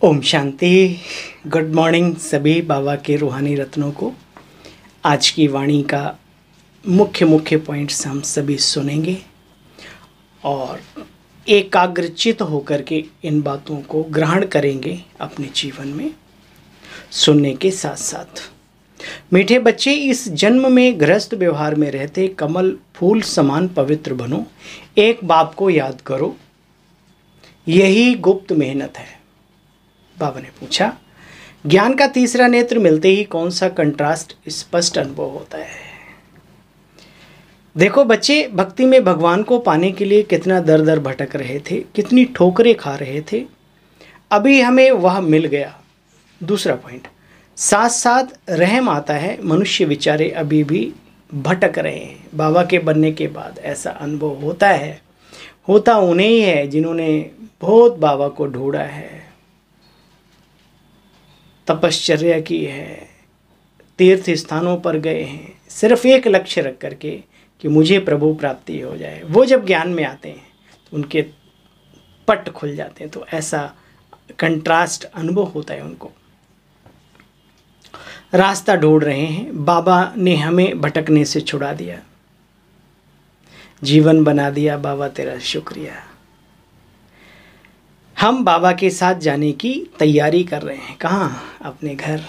Om Shanti. Good morning सभी बाबा के रूहानी रत्नों को। आज की वाणी का मुख्य पॉइंट्स हम सभी सुनेंगे और एकाग्रचित होकर के इन बातों को ग्रहण करेंगे अपने जीवन में। सुनने के साथ साथ मीठे बच्चे, इस जन्म में गृहस्थ व्यवहार में रहते कमल फूल समान पवित्र बनो। एक बाप को याद करो, यही गुप्त मेहनत है। बाबा ने पूछा, ज्ञान का तीसरा नेत्र मिलते ही कौन सा कंट्रास्ट स्पष्ट अनुभव होता है। देखो बच्चे, भक्ति में भगवान को पाने के लिए कितना दर दर भटक रहे थे, कितनी ठोकरें खा रहे थे, अभी हमें वह मिल गया। दूसरा पॉइंट, साथ साथ रहम आता है, मनुष्य बेचारे अभी भी भटक रहे हैं। बाबा के बनने के बाद ऐसा अनुभव होता है, होता उन्हें ही है जिन्होंने बहुत बाबा को ढूंढा है, तपश्चर्या की है, तीर्थ स्थानों पर गए हैं, सिर्फ एक लक्ष्य रख करके कि मुझे प्रभु प्राप्ति हो जाए। वो जब ज्ञान में आते हैं तो उनके पट खुल जाते हैं। तो ऐसा कंट्रास्ट अनुभव होता है उनको। रास्ता ढूंढ रहे हैं, बाबा ने हमें भटकने से छुड़ा दिया, जीवन बना दिया। बाबा तेरा शुक्रिया। हम बाबा के साथ जाने की तैयारी कर रहे हैं। कहाँ? अपने घर।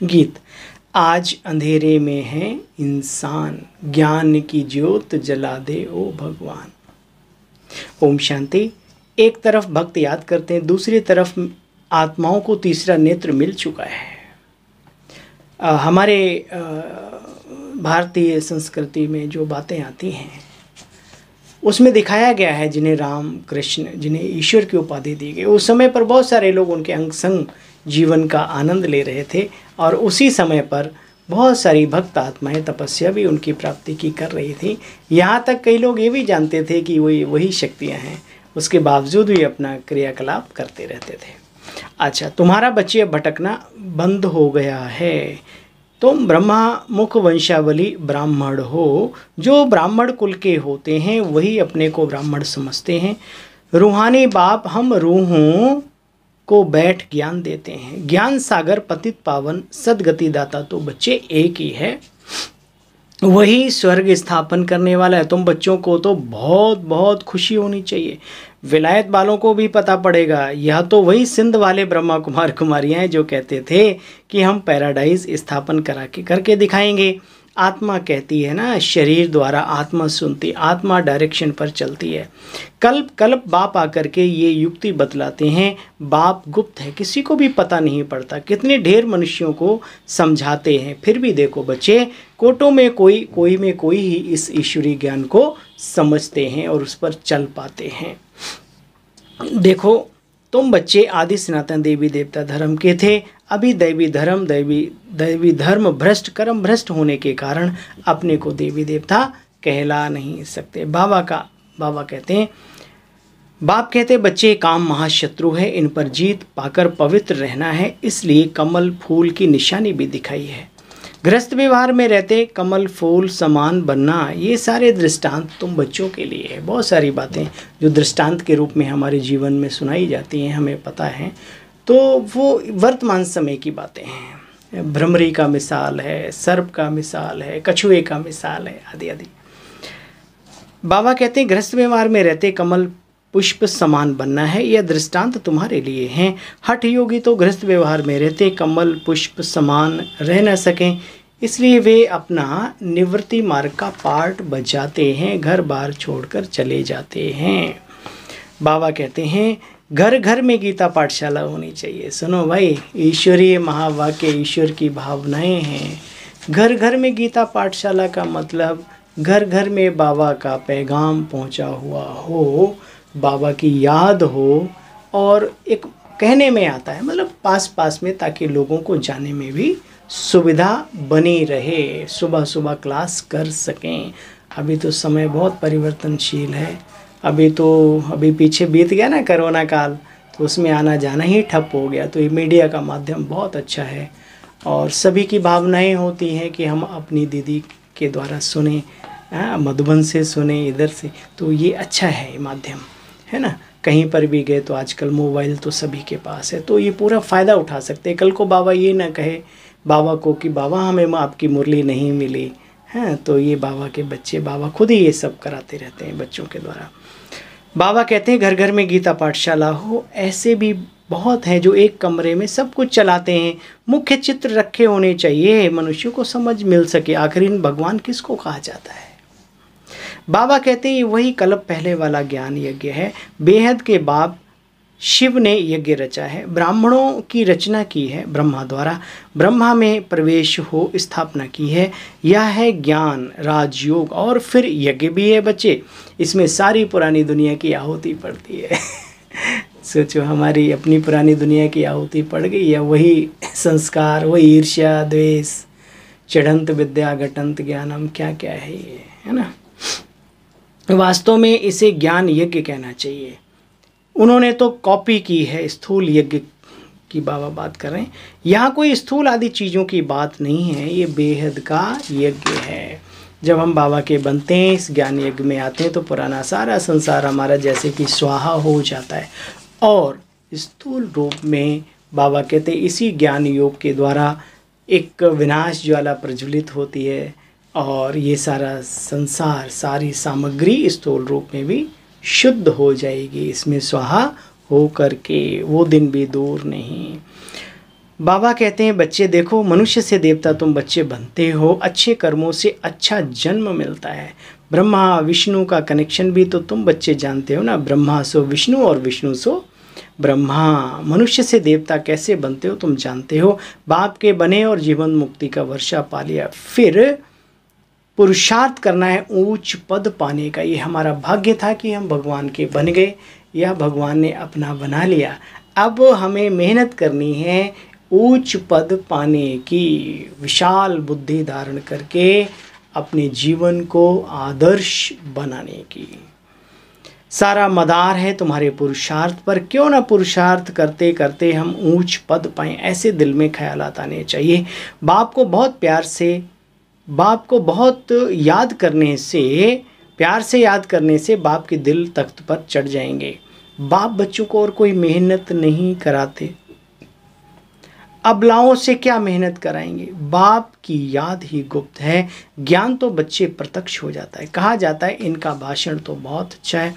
गीत, आज अंधेरे में है इंसान, ज्ञान की ज्योत जला दे ओ भगवान। ओम शांति। एक तरफ भक्त याद करते हैं, दूसरी तरफ आत्माओं को तीसरा नेत्र मिल चुका है। हमारे भारतीय संस्कृति में जो बातें आती हैं उसमें दिखाया गया है, जिन्हें राम कृष्ण, जिन्हें ईश्वर की उपाधि दी गई, उस समय पर बहुत सारे लोग उनके अंग संग जीवन का आनंद ले रहे थे और उसी समय पर बहुत सारी भक्त आत्माएं तपस्या भी उनकी प्राप्ति की कर रही थी। यहाँ तक कई लोग ये भी जानते थे कि वही शक्तियाँ हैं, उसके बावजूद भी अपना क्रियाकलाप करते रहते थे। अच्छा, तुम्हारा बच्चे भटकना बंद हो गया है। तुम ब्रह्मा मुख वंशावली ब्राह्मण हो। जो ब्राह्मण कुल के होते हैं वही अपने को ब्राह्मण समझते हैं। रूहानी बाप हम रूहों को बैठ ज्ञान देते हैं। ज्ञान सागर पतित पावन सदगति दाता तो बच्चे एक ही है, वही स्वर्ग स्थापन करने वाला है। तुम बच्चों को तो बहुत बहुत खुशी होनी चाहिए। विलायत वालों को भी पता पड़ेगा, यह तो वही सिंध वाले ब्रह्मा कुमार कुमारियाँ हैं जो कहते थे कि हम पैराडाइज स्थापन करके दिखाएंगे। आत्मा कहती है ना, शरीर द्वारा आत्मा सुनती, आत्मा डायरेक्शन पर चलती है। कल्प कल्प बाप आकर के ये युक्ति बतलाते हैं। बाप गुप्त है, किसी को भी पता नहीं पड़ता। कितने ढेर मनुष्यों को समझाते हैं, फिर भी देखो बच्चे, कोटों में कोई में कोई ही इस ईश्वरीय ज्ञान को समझते हैं और उस पर चल पाते हैं। देखो, तुम बच्चे आदि सनातन देवी देवता धर्म के थे, अभी दैवी धर्म भ्रष्ट, कर्म भ्रष्ट होने के कारण अपने को देवी देवता कहला नहीं सकते। बाबा कहते हैं, बाप कहते बच्चे काम महाशत्रु है, इन पर जीत पाकर पवित्र रहना है, इसलिए कमल फूल की निशानी भी दिखाई है। गृहस्थ व्यवहार में रहते कमल फूल समान बनना, ये सारे दृष्टांत तुम बच्चों के लिए है। बहुत सारी बातें जो दृष्टांत के रूप में हमारे जीवन में सुनाई जाती हैं, हमें पता है, तो वो वर्तमान समय की बातें हैं। भ्रमरी का मिसाल है, सर्प का मिसाल है, कछुए का मिसाल है, आदि आदि। बाबा कहते हैं गृहस्थ व्यवहार में रहते कमल पुष्प समान बनना है, यह दृष्टांत तुम्हारे लिए हैं। हठ योगी तो गृहस्थ व्यवहार में रहते कमल पुष्प समान रह न सकें, इसलिए वे अपना निवृत्ति मार्ग का पार्ट बजाते हैं, घर बार छोड़कर चले जाते हैं। बाबा कहते हैं घर घर में गीता पाठशाला होनी चाहिए। सुनो भाई, ईश्वरीय महावाक्य ईश्वर की भावनाएं हैं। घर घर में गीता पाठशाला का मतलब घर घर में बाबा का पैगाम पहुंचा हुआ हो, बाबा की याद हो, और एक कहने में आता है मतलब पास पास में, ताकि लोगों को जाने में भी सुविधा बनी रहे, सुबह सुबह क्लास कर सकें। अभी तो समय बहुत परिवर्तनशील है। अभी पीछे बीत गया ना कोरोना काल, तो उसमें आना जाना ही ठप हो गया। तो ये मीडिया का माध्यम बहुत अच्छा है और सभी की भावनाएं होती हैं कि हम अपनी दीदी के द्वारा सुने, मधुबन से सुने, इधर से, तो ये अच्छा है ये माध्यम, है ना। कहीं पर भी गए तो आजकल मोबाइल तो सभी के पास है, तो ये पूरा फ़ायदा उठा सकते हैं। कल को बाबा ये ना कहे बाबा को कि बाबा हमें आपकी मुरली नहीं मिली है, तो ये बाबा के बच्चे, बाबा खुद ही ये सब कराते रहते हैं बच्चों के द्वारा। बाबा कहते हैं घर घर में गीता पाठशाला हो। ऐसे भी बहुत हैं जो एक कमरे में सब कुछ चलाते हैं। मुख्य चित्र रखे होने चाहिए, मनुष्यों को समझ मिल सके आखिर भगवान किसको कहा जाता है। बाबा कहते हैं वही कल्प पहले वाला ज्ञान यज्ञ है। बेहद के बाप शिव ने यज्ञ रचा है, ब्राह्मणों की रचना की है ब्रह्मा द्वारा, ब्रह्मा में प्रवेश हो स्थापना की है। यह है ज्ञान राजयोग। और फिर यज्ञ भी है बच्चे, इसमें सारी पुरानी दुनिया की आहुति पड़ती है। सोचो हमारी अपनी पुरानी दुनिया की आहुति पड़ गई, या वही संस्कार, वही ईर्ष्या द्वेष, चढ़ंत विद्या घटंत ज्ञानम, क्या क्या है ये, है ना। वास्तव में इसे ज्ञान यज्ञ कहना चाहिए। उन्होंने तो कॉपी की है, स्थूल यज्ञ की बाबा बात कर रहे हैं। यहाँ कोई स्थूल आदि चीज़ों की बात नहीं है, ये बेहद का यज्ञ है। जब हम बाबा के बनते हैं, इस ज्ञान यज्ञ में आते हैं, तो पुराना सारा संसार हमारा जैसे कि स्वाहा हो जाता है। और स्थूल रूप में बाबा कहते हैं इसी ज्ञान योग के द्वारा एक विनाश ज्वाला प्रज्वलित होती है, और ये सारा संसार, सारी सामग्री स्थूल रूप में भी शुद्ध हो जाएगी, इसमें स्वाहा हो करके। वो दिन भी दूर नहीं। बाबा कहते हैं बच्चे देखो, मनुष्य से देवता तुम बच्चे बनते हो, अच्छे कर्मों से अच्छा जन्म मिलता है। ब्रह्मा विष्णु का कनेक्शन भी तो तुम बच्चे जानते हो ना, ब्रह्मा सो विष्णु और विष्णु सो ब्रह्मा। मनुष्य से देवता कैसे बनते हो तुम जानते हो। बाप के बने और जीवन मुक्ति का वर्षा पा लिया। फिर पुरुषार्थ करना है ऊंच पद पाने का। ये हमारा भाग्य था कि हम भगवान के बन गए, या भगवान ने अपना बना लिया। अब हमें मेहनत करनी है ऊंच पद पाने की, विशाल बुद्धि धारण करके अपने जीवन को आदर्श बनाने की। सारा मदार है तुम्हारे पुरुषार्थ पर, क्यों ना पुरुषार्थ करते करते हम ऊंच पद पाएं, ऐसे दिल में ख्यालात आने चाहिए। बाप को बहुत प्यार से, बाप को बहुत याद करने से, प्यार से याद करने से बाप के दिल तख्त पर चढ़ जाएंगे। बाप बच्चों को और कोई मेहनत नहीं कराते, अबलाओं से क्या मेहनत कराएंगे। बाप की याद ही गुप्त है, ज्ञान तो बच्चे प्रत्यक्ष हो जाता है। कहा जाता है इनका भाषण तो बहुत अच्छा है,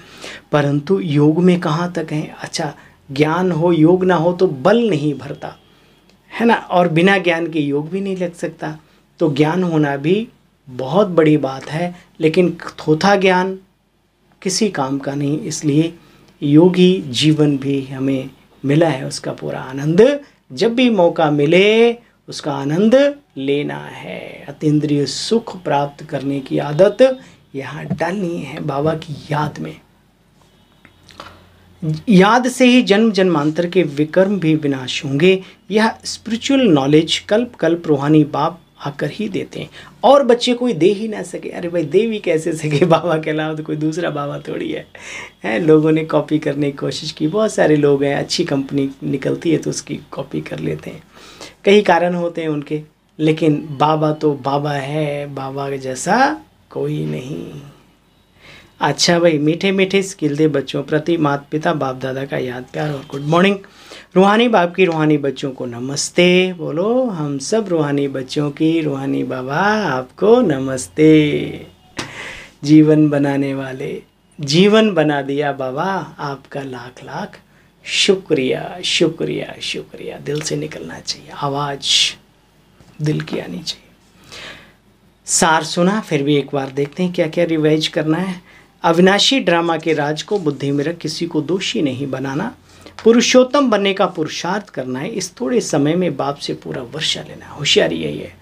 परंतु योग में कहाँ तक है। अच्छा, ज्ञान हो योग ना हो तो बल नहीं भरता है ना, और बिना ज्ञान के योग भी नहीं लग सकता। तो ज्ञान होना भी बहुत बड़ी बात है, लेकिन थोथा ज्ञान किसी काम का नहीं। इसलिए योगी जीवन भी हमें मिला है, उसका पूरा आनंद जब भी मौका मिले उसका आनंद लेना है। अतीन्द्रिय सुख प्राप्त करने की आदत यहाँ डालनी है बाबा की याद में। याद से ही जन्म जन्मांतर के विकर्म भी विनाश होंगे। यह स्पिरिचुअल नॉलेज कल्प कल्प रूहानी बाप आकर ही देते हैं, और बच्चे कोई दे ही ना सके। अरे भाई दे भी कैसे सके, बाबा के अलावा तो कोई दूसरा बाबा थोड़ी है। लोगों ने कॉपी करने की कोशिश की, बहुत सारे लोग हैं, अच्छी कंपनी निकलती है तो उसकी कॉपी कर लेते हैं, कई कारण होते हैं उनके, लेकिन बाबा तो बाबा है, बाबा के जैसा कोई नहीं। अच्छा भाई, मीठे मीठे स्किल दे बच्चों प्रति माता पिता बाप दादा का याद प्यार और गुड मॉर्निंग। रूहानी बाप की रूहानी बच्चों को नमस्ते बोलो। हम सब रूहानी बच्चों की रूहानी बाबा आपको नमस्ते। जीवन बनाने वाले, जीवन बना दिया बाबा, आपका लाख लाख शुक्रिया शुक्रिया शुक्रिया। दिल से निकलना चाहिए, आवाज़ दिल की आनी चाहिए। सार सुना, फिर भी एक बार देखते हैं क्या क्या रिवाइज करना है। अविनाशी ड्रामा के राज को बुद्धि में रख किसी को दोषी नहीं बनाना, पुरुषोत्तम बनने का पुरुषार्थ करना है। इस थोड़े समय में बाप से पूरा वर्षा लेना है। होशियारी यही है,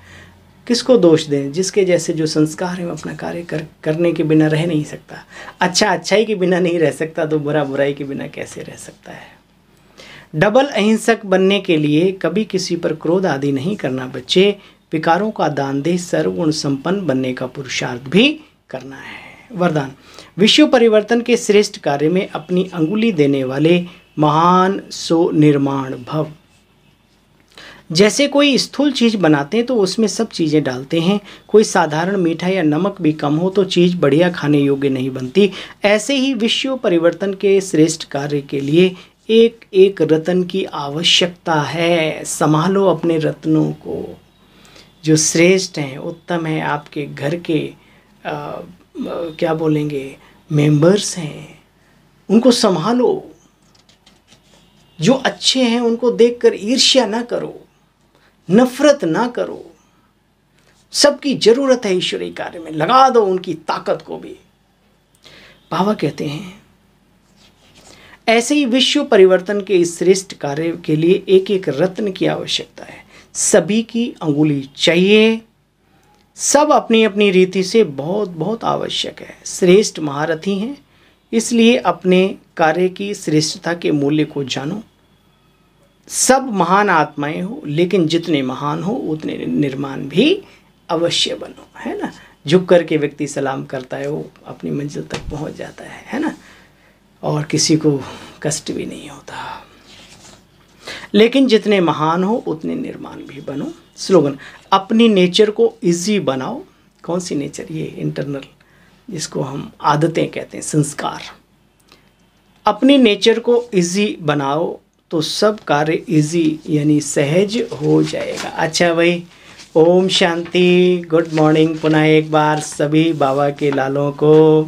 किसको दोष दें। जिसके जैसे जो संस्कार है अपना कार्य करने के बिना रह नहीं सकता। अच्छा अच्छाई के बिना नहीं रह सकता, तो बुरा बुराई के बिना कैसे रह सकता है। डबल अहिंसक बनने के लिए कभी किसी पर क्रोध आदि नहीं करना बच्चे। विकारों का दान दे, सर्वगुण संपन्न बनने का पुरुषार्थ भी करना है। वरदान, विश्व परिवर्तन के श्रेष्ठ कार्य में अपनी अंगुली देने वाले महान सो निर्माण भव। जैसे कोई स्थूल चीज़ बनाते हैं तो उसमें सब चीज़ें डालते हैं, कोई साधारण मीठा या नमक भी कम हो तो चीज़ बढ़िया खाने योग्य नहीं बनती। ऐसे ही विश्व परिवर्तन के श्रेष्ठ कार्य के लिए एक एक रत्न की आवश्यकता है। संभालो अपने रत्नों को, जो श्रेष्ठ हैं, उत्तम हैं, आपके घर के क्या बोलेंगे मेंबर्स हैं, उनको संभालो। जो अच्छे हैं उनको देखकर ईर्ष्या ना करो, नफरत ना करो। सबकी जरूरत है ईश्वरीय कार्य में, लगा दो उनकी ताकत को भी। बाबा कहते हैं ऐसे ही विश्व परिवर्तन के इस श्रेष्ठ कार्य के लिए एक एक रत्न की आवश्यकता है। सभी की अंगुली चाहिए, सब अपनी अपनी रीति से बहुत बहुत आवश्यक है। श्रेष्ठ महारथी हैं, इसलिए अपने कार्य की श्रेष्ठता के मूल्य को जानो। सब महान आत्माएं हो, लेकिन जितने महान हो उतने निर्माण भी अवश्य बनो, है ना। झुक करके व्यक्ति सलाम करता है, वो अपनी मंजिल तक पहुंच जाता है ना, और किसी को कष्ट भी नहीं होता। लेकिन जितने महान हो उतने निर्माण भी बनो। स्लोगन, अपनी नेचर को इजी बनाओ। कौन सी नेचर? ये इंटरनल, जिसको हम आदतें कहते हैं, संस्कार। अपनी नेचर को इजी बनाओ तो सब कार्य इजी यानी सहज हो जाएगा। अच्छा भाई, ओम शांति, गुड मॉर्निंग पुनः एक बार सभी बाबा के लालों को।